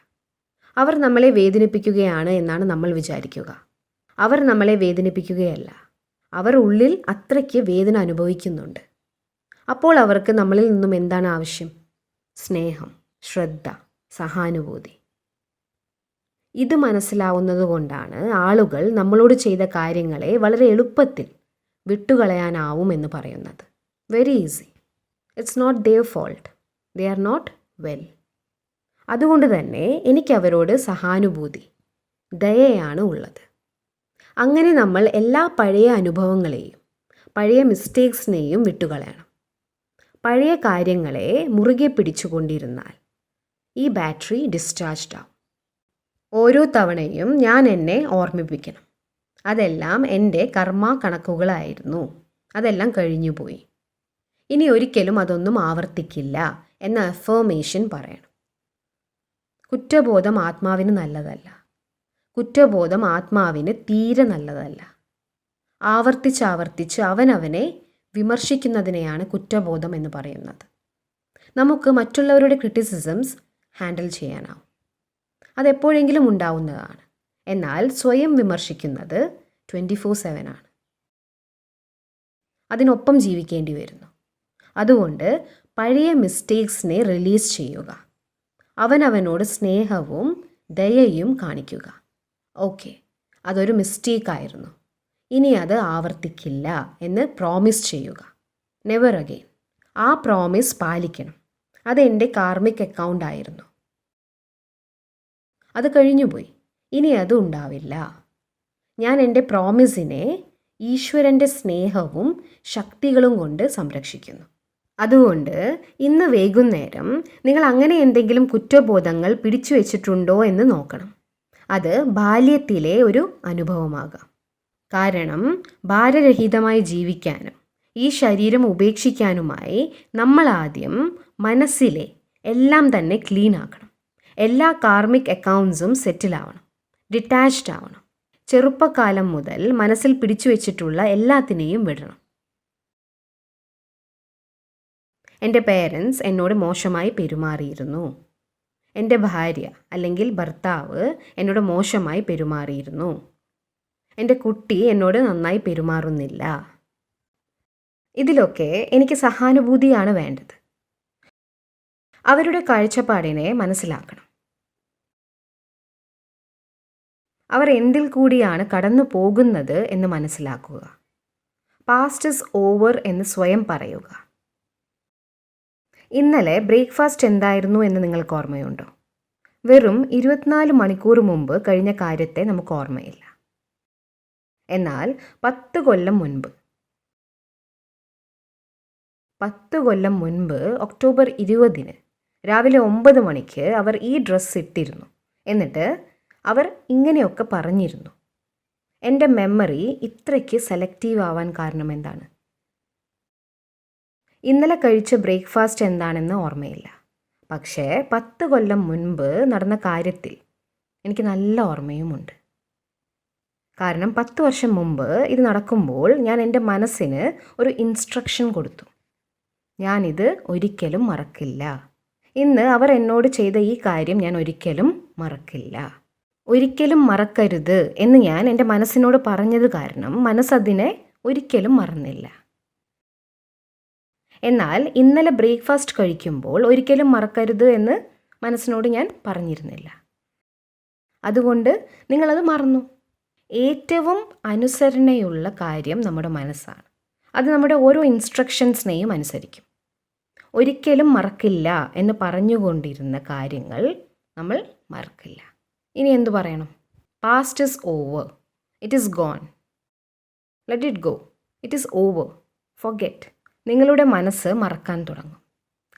അവർ നമ്മളെ വേദനിപ്പിക്കുകയാണ് എന്നാണ് നമ്മൾ വിചാരിക്കുക. അവർ നമ്മളെ വേദനിപ്പിക്കുകയല്ല. അവർ ഉള്ളിൽ അത്രയ്ക്ക് വേദന അനുഭവിക്കുന്നുണ്ട്. അപ്പോൾ അവർക്ക് നമ്മളിൽ നിന്നും എന്താണ് ആവശ്യം? സ്നേഹം, ശ്രദ്ധ, സഹാനുഭൂതി. ഇത് മനസ്സിലാവുന്നത് കൊണ്ടാണ് ആളുകൾ നമ്മളോട് ചെയ്ത കാര്യങ്ങളെ വളരെ എളുപ്പത്തിൽ വിട്ടുകളയാനാവും എന്ന് പറയുന്നത്. Very easy. It's not their fault. They are not well. അതുകൊണ്ട് തന്നെ എനിക്കവരോട് സഹാനുഭൂതി, ദയയാണ് ഉള്ളത്. അങ്ങനെ നമ്മൾ എല്ലാ പഴയ അനുഭവങ്ങളെയും പഴയ മിസ്റ്റേക്സിനെയും വിട്ടുകളയണം. പഴയ കാര്യങ്ങളെ മുറുകെ പിടിച്ചുകൊണ്ടിരുന്നാൽ ഈ ബാറ്ററി ഡിസ്ചാർജ്ഡ് ആവും. ഓരോ തവണയും ഞാൻ എന്നെ ഓർമ്മിപ്പിക്കണം, അതെല്ലാം എൻ്റെ കർമ്മ കണക്കുകളായിരുന്നു, അതെല്ലാം കഴിഞ്ഞുപോയി, ഇനി ഒരിക്കലും അതൊന്നും ആവർത്തിക്കില്ല എന്ന അഫർമേഷൻ പറയണം. കുറ്റബോധം ആത്മാവിന് നല്ലതല്ല. കുറ്റബോധം ആത്മാവിന് തീരെ നല്ലതല്ല. ആവർത്തിച്ചാവർത്തിച്ച് അവനവനെ വിമർശിക്കുന്നതിനെയാണ് കുറ്റബോധം എന്ന് പറയുന്നത്. നമുക്ക് മറ്റുള്ളവരുടെ ക്രിറ്റിസിസംസ് ഹാൻഡിൽ ചെയ്യാനാവും. അതെപ്പോഴെങ്കിലും ഉണ്ടാവുന്നതാണ്. എന്നാൽ സ്വയം വിമർശിക്കുന്നത് 24/7 ആണ്. അതിനൊപ്പം ജീവിക്കേണ്ടി വരുന്നു. അതുകൊണ്ട് പഴയ മിസ്റ്റേക്സിനെ റിലീസ് ചെയ്യുക. അവനവനോട് സ്നേഹവും ദയയും കാണിക്കുക. ഓക്കെ, അതൊരു മിസ്റ്റേക്കായിരുന്നു, ഇനി അത് ആവർത്തിക്കില്ല എന്ന് പ്രോമിസ് ചെയ്യുക. Never again. ആ പ്രോമിസ് പാലിക്കണം. അതെൻ്റെ കാർമിക് അക്കൗണ്ട് ആയിരുന്നു, അത് കഴിഞ്ഞുപോയി, ഇനി അത് ഉണ്ടാവില്ല. ഞാൻ എൻ്റെ പ്രോമിസിനെ ഈശ്വരൻ്റെ സ്നേഹവും ശക്തികളും കൊണ്ട് സംരക്ഷിക്കുന്നു. അതുകൊണ്ട് ഇന്ന് വൈകുന്നേരം നിങ്ങൾ അങ്ങനെ എന്തെങ്കിലും കുറ്റബോധങ്ങൾ പിടിച്ചു വെച്ചിട്ടുണ്ടോ എന്ന് നോക്കണം. അത് ബാല്യത്തിലെ ഒരു അനുഭവമാകാം. കാരണം ഭാരരഹിതമായി ജീവിക്കാനും ഈ ശരീരം ഉപേക്ഷിക്കാനുമായി നമ്മൾ ആദ്യം മനസ്സിലെ എല്ലാം തന്നെ ക്ലീൻ ആക്കണം. എല്ലാ കാർമിക് അക്കൗണ്ട്സും സെറ്റിലാവണം, ഡിറ്റാച്ച്ഡ് ആവണം. ചെറുപ്പകാലം മുതൽ മനസ്സിൽ പിടിച്ചു വെച്ചിട്ടുള്ള എല്ലാത്തിനെയും വിടണം. എൻ്റെ പേരൻസ് എന്നോട് മോശമായി പെരുമാറിയിരുന്നു. എൻ്റെ ഭാര്യ അല്ലെങ്കിൽ ഭർത്താവ് എന്നോട് മോശമായി പെരുമാറിയിരുന്നു. എൻ്റെ കുട്ടി എന്നോട് നന്നായി പെരുമാറുന്നില്ല. ഇതിലൊക്കെ എനിക്ക് സഹാനുഭൂതിയാണ് വേണ്ടത്. അവരുടെ കാഴ്ചപ്പാടിനെ മനസ്സിലാക്കണം. അവർ എന്തിൽ കൂടിയാണ് കടന്നു പോകുന്നത് എന്ന് മനസ്സിലാക്കുക. പാസ്റ്റ് ഇസ് ഓവർ എന്ന് സ്വയം പറയുക. ഇന്നലെ ബ്രേക്ക്ഫാസ്റ്റ് എന്തായിരുന്നു എന്ന് നിങ്ങൾക്ക് ഓർമ്മയുണ്ടോ? വെറും 24 മണിക്കൂർ മുമ്പ് കഴിഞ്ഞ കാര്യത്തെ നമുക്ക് ഓർമ്മയില്ല. എന്നാൽ 10 കൊല്ലം മുൻപ് ഒക്ടോബർ 20 രാവിലെ 9 മണിക്ക് അവർ ഈ ഡ്രസ്സ് ഇട്ടിരുന്നു. എന്നിട്ട് അവർ ഇങ്ങനെയൊക്കെ പറഞ്ഞിരുന്നു. എൻ്റെ മെമ്മറി ഇത്രയ്ക്ക് സെലക്റ്റീവ് ആവാൻ കാരണം എന്താണ്? ഇന്നലെ കഴിച്ച ബ്രേക്ക്ഫാസ്റ്റ് എന്താണെന്ന് ഓർമ്മയില്ല. പക്ഷേ 10 കൊല്ലം മുൻപ് നടന്ന കാര്യത്തിൽ എനിക്ക് നല്ല ഓർമ്മയുമുണ്ട്. കാരണം 10 വർഷം മുമ്പ് ഇത് നടക്കുമ്പോൾ ഞാൻ എൻ്റെ മനസ്സിന് ഒരു ഇൻസ്ട്രക്ഷൻ കൊടുത്തു. ഞാനിത് ഒരിക്കലും മറക്കില്ല. ഇന്ന് അവർ എന്നോട് ചെയ്ത ഈ കാര്യം ഞാൻ ഒരിക്കലും മറക്കില്ല. ഒരിക്കലും മറക്കരുത് എന്ന് ഞാൻ എൻ്റെ മനസ്സിനോട് പറഞ്ഞത് കാരണം മനസ്സതിനെ ഒരിക്കലും മറന്നില്ല. എന്നാൽ ഇന്നലെ ബ്രേക്ക്ഫാസ്റ്റ് കഴിക്കുമ്പോൾ ഒരിക്കലും മറക്കരുത് എന്ന് മനസ്സിനോട് ഞാൻ പറഞ്ഞിരുന്നില്ല. അതുകൊണ്ട് നിങ്ങളത് മറന്നു. ഏറ്റവും അനുസരണയുള്ള കാര്യം നമ്മുടെ മനസ്സാണ്. അത് നമ്മുടെ ഓരോ ഇൻസ്ട്രക്ഷൻസിനെയും അനുസരിക്കും. ഒരിക്കലും മറക്കില്ല എന്ന് പറഞ്ഞുകൊണ്ടിരുന്ന കാര്യങ്ങൾ നമ്മൾ മറക്കില്ല. ഇനി എന്തു പറയണം? Past is over, it is gone, let it go, it is over, forget. നിങ്ങളുടെ മനസ്സ് മറക്കാൻ തുടങ്ങും.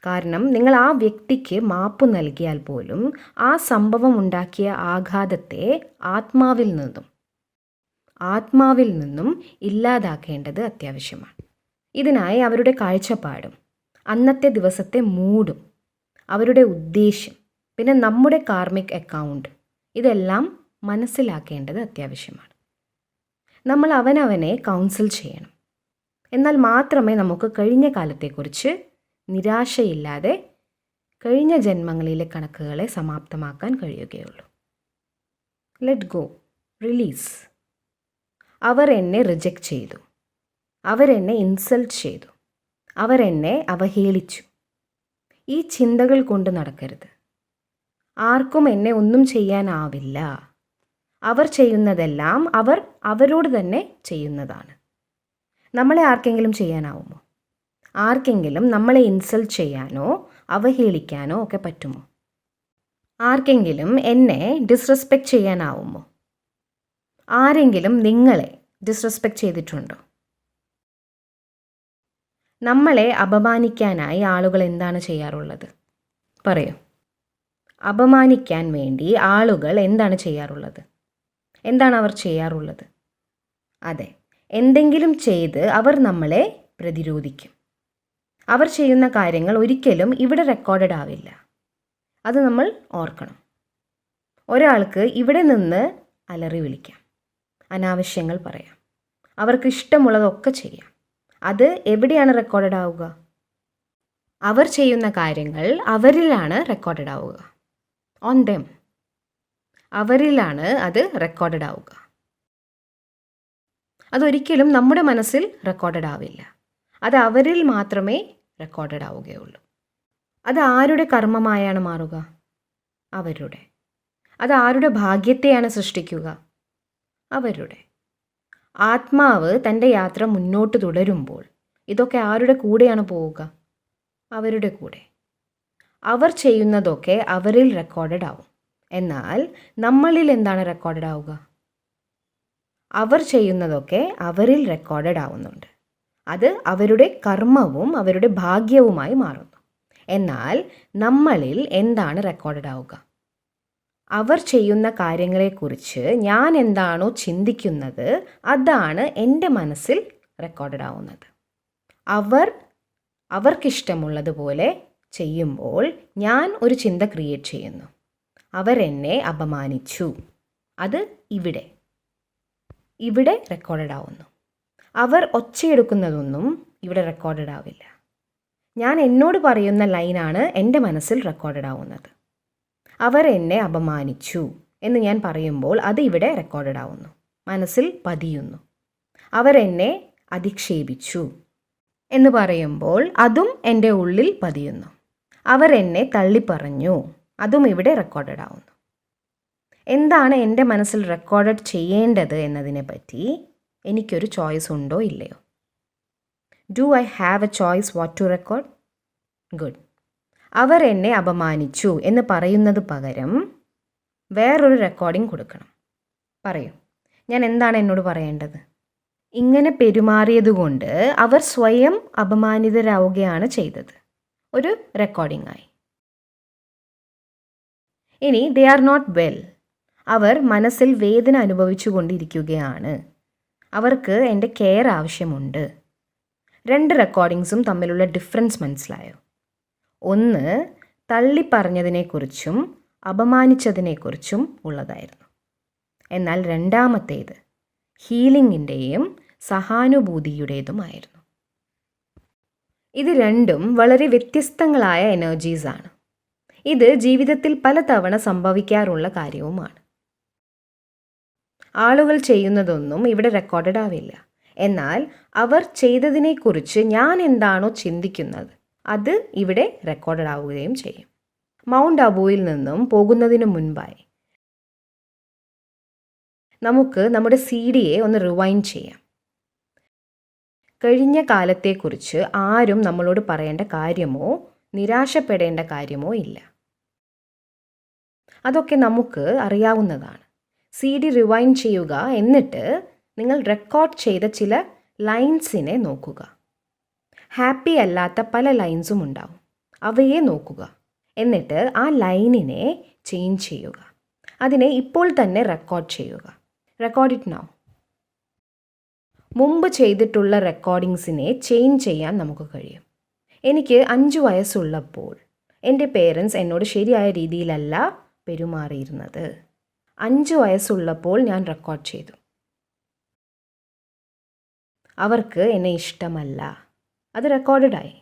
കാരണം നിങ്ങൾ ആ വ്യക്തിക്ക് മാപ്പ് നൽകിയാൽ പോലും ആ സംഭവം ഉണ്ടാക്കിയ ആഘാതത്തെ ആത്മാവിൽ നിന്നും ഇല്ലാതാക്കേണ്ടത് അത്യാവശ്യമാണ്. ഇതിനായി അവരുടെ കാഴ്ചപ്പാടും അന്നത്തെ ദിവസത്തെ മൂഡും അവരുടെ ഉദ്ദേശ്യം, പിന്നെ നമ്മുടെ കാർമിക് അക്കൗണ്ട്, ഇതെല്ലാം മനസ്സിലാക്കേണ്ടത് അത്യാവശ്യമാണ്. നമ്മൾ അവനവനെ കൗൺസിൽ ചെയ്യണം. എന്നാൽ മാത്രമേ നമുക്ക് കഴിഞ്ഞ കാലത്തെക്കുറിച്ച് നിരാശയില്ലാതെ കഴിഞ്ഞ ജന്മങ്ങളിലെ കണക്കുകളെ സമാപ്തമാക്കാൻ കഴിയുകയുള്ളൂ. Let go, release. അവർ എന്നെ റിജക്റ്റ് ചെയ്തു, അവരെന്നെ ഇൻസൾട്ട് ചെയ്തു, അവരെന്നെ അവഹേളിച്ചു. ഈ ചിന്തകൾ കൊണ്ട് നടക്കരുത്. ആർക്കും എന്നെ ഒന്നും ചെയ്യാനാവില്ല. അവർ ചെയ്യുന്നതെല്ലാം അവർ അവരോട് തന്നെ ചെയ്യുന്നതാണ്. നമ്മളെ ആർക്കെങ്കിലും ചെയ്യാനാവുമോ? ആർക്കെങ്കിലും നമ്മളെ ഇൻസൾട്ട് ചെയ്യാനോ അവഹേളിക്കാനോ ഒക്കെ പറ്റുമോ? ആർക്കെങ്കിലും എന്നെ ഡിസ്റെസ്പെക്റ്റ് ചെയ്യാനാവുമോ? ആരെങ്കിലും നിങ്ങളെ ഡിസ്റെസ്പെക്റ്റ് ചെയ്തിട്ടുണ്ടോ? നമ്മളെ അപമാനിക്കാനായി ആളുകൾ എന്താണ് ചെയ്യാറുള്ളത്? പറയൂ. അപമാനിക്കാൻ വേണ്ടി ആളുകൾ എന്താണ് ചെയ്യാറുള്ളത്? എന്താണ് അവർ ചെയ്യാറുള്ളത്? അതെ, എന്തെങ്കിലും ചെയ്ത് അവർ നമ്മളെ പ്രതിരോധിക്കും. അവർ ചെയ്യുന്ന കാര്യങ്ങൾ ഒരിക്കലും ഇവിടെ റെക്കോർഡഡ് ആവില്ല. അത് നമ്മൾ ഓർക്കണം. ഒരാൾക്ക് ഇവിടെ നിന്ന് അലറി വിളിക്കാം, അനാവശ്യങ്ങൾ പറയാം, അവർക്ക് ഇഷ്ടമുള്ളതൊക്കെ ചെയ്യാം. അത് എവിടെയാണ് റെക്കോർഡഡ് ആവുക? അവർ ചെയ്യുന്ന കാര്യങ്ങൾ അവരിലാണ് റെക്കോർഡഡ് ആവുക. On them. അവരിലാണ് അത് റെക്കോർഡഡ് ആവുക. അതൊരിക്കലും നമ്മുടെ മനസ്സിൽ റെക്കോർഡഡ് ആവില്ല. അത് അവരിൽ മാത്രമേ റെക്കോർഡഡ് ആവുകയുള്ളൂ. അത് ആരുടെ കർമ്മമായാണ് മാറുക? അവരുടെ. അത് ആരുടെ ഭാഗ്യത്തെയാണ് സൃഷ്ടിക്കുക? അവരുടെ. ആത്മാവ് തൻ്റെ യാത്ര മുന്നോട്ട് തുടരുമ്പോൾ ഇതൊക്കെ ആരുടെ കൂടെയാണ് പോവുക? അവരുടെ കൂടെ. അവർ ചെയ്യുന്നതൊക്കെ അവരിൽ റെക്കോർഡഡ് ആവും. എന്നാൽ നമ്മളിൽ എന്താണ് റെക്കോർഡഡ് ആവുക? അവർ ചെയ്യുന്നതൊക്കെ അവരിൽ റെക്കോർഡഡ് ആവുന്നുണ്ട്. അത് അവരുടെ കർമ്മവും അവരുടെ ഭാഗ്യവുമായി മാറുന്നു. എന്നാൽ നമ്മളിൽ എന്താണ് റെക്കോർഡഡ് ആവുക? അവർ ചെയ്യുന്ന കാര്യങ്ങളെക്കുറിച്ച് ഞാൻ എന്താണോ ചിന്തിക്കുന്നത് അതാണ് എൻ്റെ മനസ്സിൽ റെക്കോർഡഡ് ആവുന്നത്. അവർക്കിഷ്ടമുള്ളതുപോലെ ചെയ്യുമ്പോൾ ഞാൻ ഒരു ചിന്ത ക്രിയേറ്റ് ചെയ്യുന്നു. അവരെന്നെ അപമാനിച്ചു. അത് ഇവിടെ റെക്കോർഡഡ് ആവുന്നു. അവർ ഒച്ചയെടുക്കുന്നതൊന്നും ഇവിടെ റെക്കോർഡഡ് ആവില്ല. ഞാൻ എന്നോട് പറയുന്ന ലൈനാണ് എൻ്റെ മനസ്സിൽ റെക്കോർഡഡ് ആവുന്നത്. അവർ എന്നെ അപമാനിച്ചു എന്ന് ഞാൻ പറയുമ്പോൾ അത് ഇവിടെ റെക്കോർഡഡ് ആവുന്നു, മനസ്സിൽ പതിയുന്നു. അവരെന്നെ അധിക്ഷേപിച്ചു എന്ന് പറയുമ്പോൾ അതും എൻ്റെ ഉള്ളിൽ പതിയുന്നു. അവരെന്നെ തള്ളിപ്പറഞ്ഞു, അതും ഇവിടെ റെക്കോർഡഡ് ആവുന്നു. എന്താണ് എൻ്റെ മനസ്സിൽ റെക്കോർഡ് ചെയ്യേണ്ടത് എന്നതിനെ പറ്റി എനിക്കൊരു ചോയ്സ് ഉണ്ടോ ഇല്ലയോ? Do I have a choice what to record? Good. അവർ എന്നെ അപമാനിച്ചു എന്ന് പറയുന്നത് പകരം വേറൊരു റെക്കോർഡിംഗ് കൊടുക്കണം. പറയൂ, ഞാൻ എന്താണ് എന്നോട് പറയേണ്ടത്? ഇങ്ങനെ പെരുമാറിയതുകൊണ്ട് അവർ സ്വയം അപമാനിതരാവുകയാണ് ചെയ്തത്. ഒരു റെക്കോർഡിംഗ് ആയി. ഇനി ദേ ആർ നോട്ട് വെൽ. അവർ മനസ്സിൽ വേദന അനുഭവിച്ചു കൊണ്ടിരിക്കുകയാണ്. അവർക്ക് എൻ്റെ കെയർ ആവശ്യമുണ്ട്. 2 റെക്കോർഡിങ്സും തമ്മിലുള്ള ഡിഫറൻസ് മനസ്സിലായോ? ഒന്ന് തള്ളിപ്പറഞ്ഞതിനെക്കുറിച്ചും അപമാനിച്ചതിനെക്കുറിച്ചും ഉള്ളതായിരുന്നു. എന്നാൽ രണ്ടാമത്തേത് ഹീലിങ്ങിൻ്റെയും സഹാനുഭൂതിയുടേതുമായിരുന്നു. ഇത് രണ്ടും വളരെ വ്യത്യസ്തങ്ങളായ എനർജീസാണ്. ഇത് ജീവിതത്തിൽ പലതവണ സംഭവിക്കാറുള്ള കാര്യവുമാണ്. ആളുകൾ ചെയ്യുന്നതൊന്നും ഇവിടെ റെക്കോർഡഡ് ആവില്ല. എന്നാൽ അവർ ചെയ്തതിനെക്കുറിച്ച് ഞാൻ എന്താണോ ചിന്തിക്കുന്നത് അത് ഇവിടെ റെക്കോർഡഡ് ആവുകയും ചെയ്യും. മൗണ്ട് അബുവിൽ നിന്നും പോകുന്നതിന് മുൻപായി നമുക്ക് നമ്മുടെ CD-യെ ഒന്ന് റിവൈൻഡ് ചെയ്യാം. കഴിഞ്ഞ കാലത്തെക്കുറിച്ച് ആരും നമ്മളോട് പറയേണ്ട കാര്യമോ നിരാശപ്പെടേണ്ട കാര്യമോ ഇല്ല. അതൊക്കെ നമുക്ക് അറിയാവുന്നതാണ്. CD റിവൈൻഡ് ചെയ്യുക, എന്നിട്ട് നിങ്ങൾ റെക്കോർഡ് ചെയ്ത ചില ലൈൻസിനെ നോക്കുക. ഹാപ്പി അല്ലാത്ത പല ലൈൻസും ഉണ്ടാവും. അവയെ നോക്കുക. എന്നിട്ട് ആ ലൈനിനെ ചേഞ്ച് ചെയ്യുക. അതിനെ ഇപ്പോൾ തന്നെ റെക്കോർഡ് ചെയ്യുക. Record it now. മുമ്പ് ചെയ്തിട്ടുള്ള റെക്കോർഡിങ്സിനെ ചേഞ്ച് ചെയ്യാൻ നമുക്ക് കഴിയും. എനിക്ക് 5 വയസ്സുള്ളപ്പോൾ എൻ്റെ പേരൻസ് എന്നോട് ശരിയായ രീതിയിലല്ല പെരുമാറിയിരുന്നത്. 5 വയസ്സുള്ളപ്പോൾ ഞാൻ റെക്കോർഡ് ചെയ്തു. അവർക്ക് എന്നെ ഇഷ്ടമല്ല. അത് റെക്കോർഡഡായി.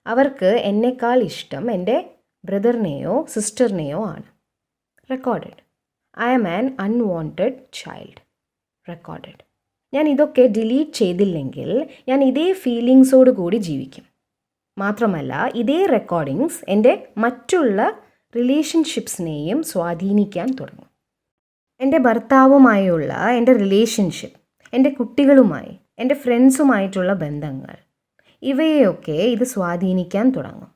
അവർക്ക് എന്നെക്കാൾ ഇഷ്ടം എൻ്റെ ബ്രദറിനെയോ സിസ്റ്ററിനെയോ ആണ്. Recorded. I am an unwanted child. Recorded. ഞാൻ ഇതൊക്കെ ഡിലീറ്റ് ചെയ്തില്ലെങ്കിൽ ഞാൻ ഇതേ ഫീലിങ്സോട് കൂടി ജീവിക്കും. മാത്രമല്ല ഇതേ റെക്കോർഡിങ്സ് എൻ്റെ മറ്റുള്ള റിലേഷൻഷിപ്സിനെയും സ്വാധീനിക്കാൻ തുടങ്ങും. എൻ്റെ ഭർത്താവുമായുള്ള എൻ്റെ റിലേഷൻഷിപ്പ്, എൻ്റെ കുട്ടികളുമായി, എൻ്റെ ഫ്രണ്ട്സുമായിട്ടുള്ള ബന്ധങ്ങൾ, ഇവയെയൊക്കെ ഇത് സ്വാധീനിക്കാൻ തുടങ്ങും.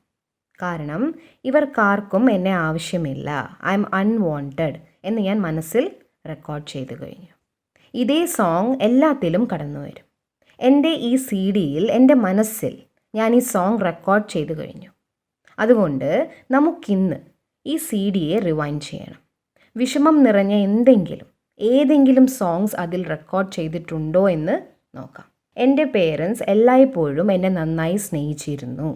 കാരണം ഇവർക്കാർക്കും എന്നെ ആവശ്യമില്ല, ഐ എം അൺവാണ്ടഡ് എന്ന് ഞാൻ മനസ്സിൽ റെക്കോർഡ് ചെയ്ത് കഴിഞ്ഞു. ഇതേ സോങ് എല്ലാത്തിലും കടന്നു വരും. എൻ്റെ ഈ CD-യിൽ, എൻ്റെ മനസ്സിൽ ഞാൻ ഈ സോങ് റെക്കോർഡ് ചെയ്ത് കഴിഞ്ഞു. അതുകൊണ്ട് നമുക്കിന്ന് ഈ CD-യെ റിവൈൻഡ് ചെയ്യണം. വിഷമം നിറഞ്ഞ ഏതെങ്കിലും സോങ്സ് അതിൽ റെക്കോർഡ് ചെയ്തിട്ടുണ്ടോ എന്ന് നോക്കാം. എൻ്റെ പേരൻസ് എല്ലായ്പ്പോഴും എന്നെ നന്നായി സ്നേഹിച്ചിരുന്നു.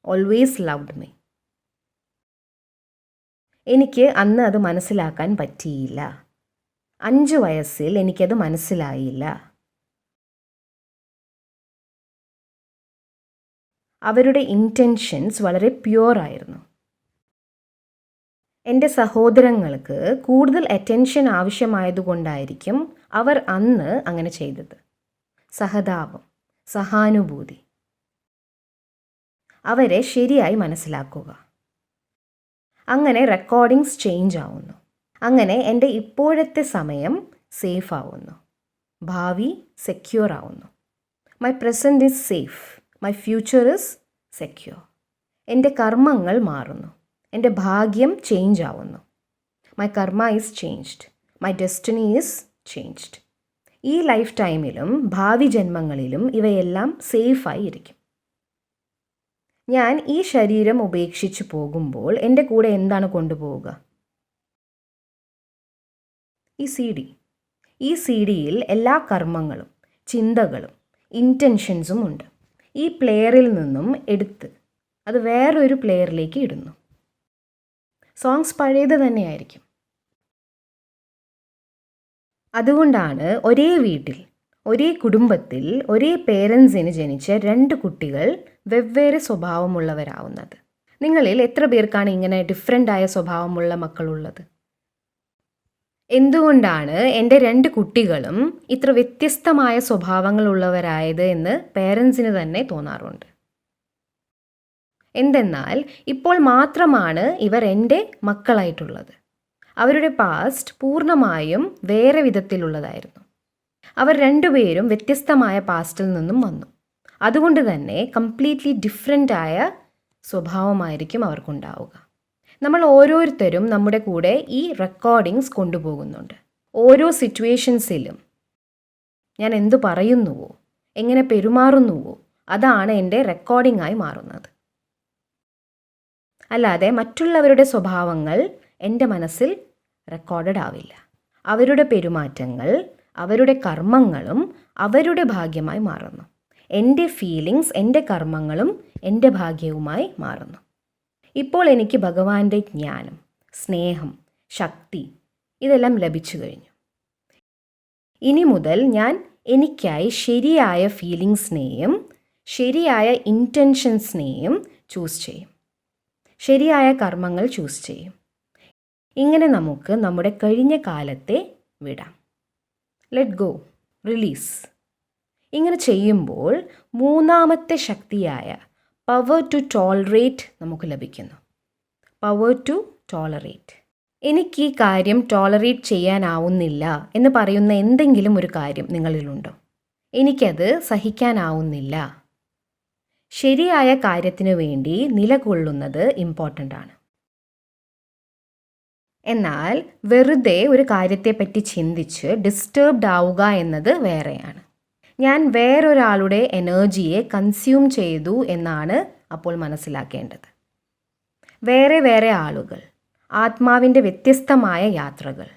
Always loved me. എനിക്ക് അന്ന് അത് മനസ്സിലാക്കാൻ പറ്റിയില്ല. 5 വയസ്സിൽ എനിക്കത് മനസ്സിലായില്ല. അവരുടെ ഇൻറ്റൻഷൻസ് വളരെ പ്യുവറായിരുന്നു. എൻ്റെ സഹോദരങ്ങൾക്ക് കൂടുതൽ അറ്റൻഷൻ ആവശ്യമായതുകൊണ്ടായിരിക്കും അവർ അന്ന് അങ്ങനെ ചെയ്തത്. സഹതാപം, സഹാനുഭൂതി. അവരെ ശരിയായി മനസ്സിലാക്കുക. അങ്ങനെ റെക്കോർഡിങ്സ് ചേഞ്ച് ആവുന്നു. അങ്ങനെ എൻ്റെ ഇപ്പോഴത്തെ സമയം സേഫ് ആവുന്നു. ഭാവി സെക്യൂർ ആവുന്നു. My present is safe. My future is secure. എൻ്റെ കർമ്മങ്ങൾ മാറുന്നു. എൻ്റെ ഭാഗ്യം ചേഞ്ച് ആവുന്നു. മൈ കർമ്മ is changed. My destiny is changed. ഈ ലൈഫ് ടൈമിലും ഭാവി ജന്മങ്ങളിലും ഇവയെല്ലാം സേഫായി ഇരിക്കും. ഞാൻ ഈ ശരീരം ഉപേക്ഷിച്ച് പോകുമ്പോൾ എൻ്റെ കൂടെ എന്താണ് കൊണ്ടുപോവുക? ഈ CD. ഈ CD-യിൽ എല്ലാ കർമ്മങ്ങളും, ചിന്തകളും, ഇൻറ്റൻഷൻസും ഉണ്ട്. ഈ പ്ലെയറിൽ നിന്നും എടുത്ത് അത് വേറൊരു പ്ലെയറിലേക്ക് ഇടുന്നു. സോങ്സ് പഴയത് തന്നെയായിരിക്കും. അതുകൊണ്ടാണ് ഒരേ വീട്ടിൽ, ഒരേ കുടുംബത്തിൽ, ഒരേ പേരൻസിന് ജനിച്ച 2 കുട്ടികൾ വെവ്വേറെ സ്വഭാവമുള്ളവരാവുന്നത്. നിങ്ങളിൽ എത്ര പേർക്കാണ് ഇങ്ങനെ ഡിഫറൻ്റ് ആയ സ്വഭാവമുള്ള മക്കളുള്ളത്? എന്തുകൊണ്ടാണ് എൻ്റെ 2 കുട്ടികളും ഇത്ര വ്യത്യസ്തമായ സ്വഭാവങ്ങളുള്ളവരായത് എന്ന് പേരൻസിന് തന്നെ തോന്നാറുണ്ട്. എന്തെന്നാൽ ഇപ്പോൾ മാത്രമാണ് ഇവർ എൻ്റെ മക്കളായിട്ടുള്ളത്. അവരുടെ പാസ്റ്റ് പൂർണ്ണമായും വേറെ വിധത്തിലുള്ളതായിരുന്നു. അവർ 2 പേരും വ്യത്യസ്തമായ പാസ്റ്റിൽ നിന്നും വന്നു. അതുകൊണ്ട് തന്നെ കംപ്ലീറ്റ്ലി ഡിഫറെൻ്റ് ആയ സ്വഭാവമായിരിക്കും അവർക്കുണ്ടാവുക. നമ്മൾ ഓരോരുത്തരും നമ്മുടെ കൂടെ ഈ റെക്കോർഡിങ്സ് കൊണ്ടുപോകുന്നുണ്ട്. ഓരോ സിറ്റുവേഷൻസിലും ഞാൻ എന്തു പറയുന്നുവോ, എങ്ങനെ പെരുമാറുന്നുവോ, അതാണ് എൻ്റെ റെക്കോർഡിംഗായി മാറുന്നത്. അല്ലാതെ മറ്റുള്ളവരുടെ സ്വഭാവങ്ങൾ എൻ്റെ മനസ്സിൽ റെക്കോർഡഡ് ആവില്ല. അവരുടെ പെരുമാറ്റങ്ങൾ, അവരുടെ കർമ്മങ്ങളും അവരുടെ ഭാഗ്യമായി മാറുന്നു. എൻ്റെ ഫീലിങ്സ്, എൻ്റെ കർമ്മങ്ങളും എൻ്റെ ഭാഗ്യവുമായി മാറുന്നു. ഇപ്പോൾ എനിക്ക് ഭഗവാന്റെ ജ്ഞാനം, സ്നേഹം, ശക്തി ഇതെല്ലാം ലഭിച്ചു കഴിഞ്ഞു. ഇനി മുതൽ ഞാൻ എനിക്കായി ശരിയായ ഫീലിങ്സിനെയും ശരിയായ ഇൻറ്റൻഷൻസിനെയും ചൂസ് ചെയ്യും. ശരിയായ കർമ്മങ്ങൾ ചൂസ് ചെയ്യും. ഇങ്ങനെ നമുക്ക് നമ്മുടെ കഴിഞ്ഞ കാലത്തെ വിടാം. Let go, release. ഇങ്ങനെ ചെയ്യുമ്പോൾ മൂന്നാമത്തെ ശക്തിയായ പവർ ടു ടോളറേറ്റ് നമുക്ക് ലഭിക്കുന്നു. Power to tolerate. എനിക്ക് ഈ കാര്യം ടോളറേറ്റ് ചെയ്യാനാവുന്നില്ല എന്ന് പറയുന്ന എന്തെങ്കിലും ഒരു കാര്യം നിങ്ങളിലുണ്ടോ? എനിക്കത് സഹിക്കാനാവുന്നില്ല. ശരിയായ കാര്യത്തിനു വേണ്ടി നിലകൊള്ളുന്നത് ഇമ്പോർട്ടൻ്റ് ആണ്. എന്നാൽ വെറുതെ ഒരു കാര്യത്തെപ്പറ്റി ചിന്തിച്ച് ഡിസ്റ്റർബ്ഡ് ആവുക എന്നത് വേറെയാണ്. ഞാൻ വേറൊരാളുടെ എനർജിയെ കൺസ്യൂം ചെയ്തു എന്നാണ് അപ്പോൾ മനസ്സിലാക്കേണ്ടത്. വേറെ ആളുകൾ, ആത്മാവിൻ്റെ വ്യത്യസ്തമായ യാത്രകൾ,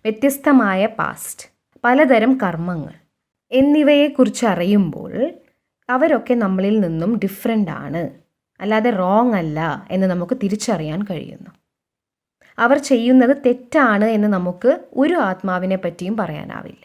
വ്യത്യസ്തമായ പാസ്റ്റ്, പലതരം കർമ്മങ്ങൾ എന്നിവയെക്കുറിച്ച് അറിയുമ്പോൾ അവരൊക്കെ നമ്മളിൽ നിന്നും ഡിഫറെൻ്റ് ആണ്, അല്ലാതെ റോങ് അല്ല എന്ന് നമുക്ക് തിരിച്ചറിയാൻ കഴിയുന്നു. അവർ ചെയ്യുന്നത് തെറ്റാണ് എന്ന് നമുക്ക് ഒരു ആത്മാവിനെ പറ്റിയും പറയാനാവില്ല.